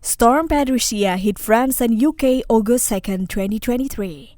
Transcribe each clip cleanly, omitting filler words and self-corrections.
Storm Patricia hit France and UK August 2, 2023.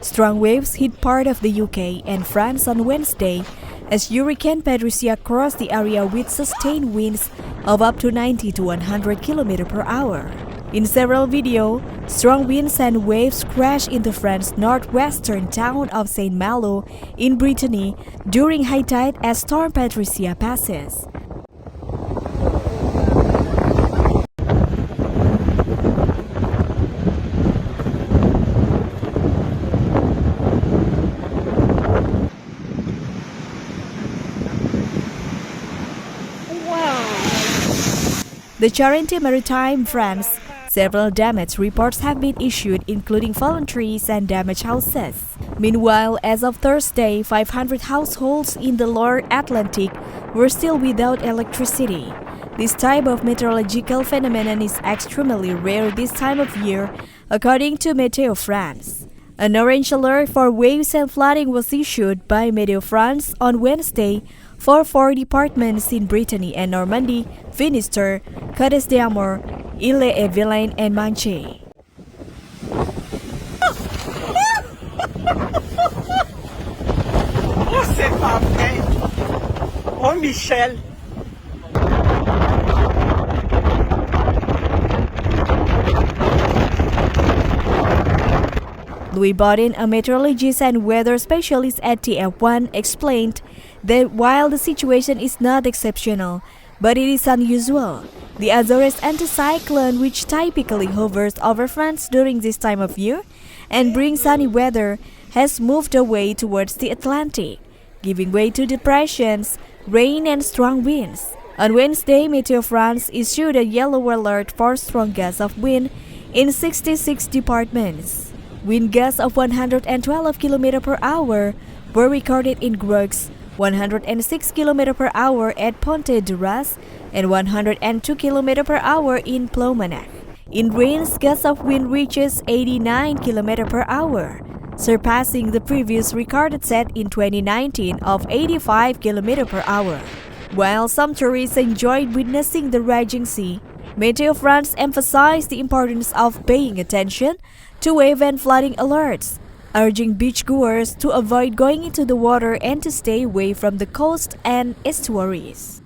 Strong waves hit part of the UK and France on Wednesday as Hurricane Patricia crossed the area with sustained winds of up to 90 to 100 km per hour. In several videos, strong winds and waves crashed into France's northwestern town of Saint Malo in Brittany during high tide as Storm Patricia passes. The Charente-Maritime, France, several damage reports have been issued, including fallen trees and damaged houses. Meanwhile, as of Thursday, 500 households in the Loire-Atlantique were still without electricity. This type of meteorological phenomenon is extremely rare this time of year, according to Météo-France. An orange alert for waves and flooding was issued by Météo-France on Wednesday for 4 departments in Brittany and Normandy, Finistère, Côte d'Armor, Ille-et-Vilaine, and Manche. Oh, c'est pas vrai! Oh, Michel! Louis Baudin, a meteorologist and weather specialist at TF1, explained that while the situation is not exceptional, but it is unusual, the Azores anticyclone, which typically hovers over France during this time of year and brings sunny weather, has moved away towards the Atlantic, giving way to depressions, rain, and strong winds. On Wednesday, Météo-France issued a yellow alert for strong gusts of wind in 66 departments. Wind gusts of 112 km per hour were recorded in Groix, 106 km per hour at Ponte-d'Arras, and 102 km per hour in Ploumanac. In rains, gusts of wind reaches 89 km per hour, surpassing the previous recorded set in 2019 of 85 km per hour. While some tourists enjoyed witnessing the raging sea, Météo-France emphasized the importance of paying attention to wave and flooding alerts, urging beachgoers to avoid going into the water and to stay away from the coast and estuaries.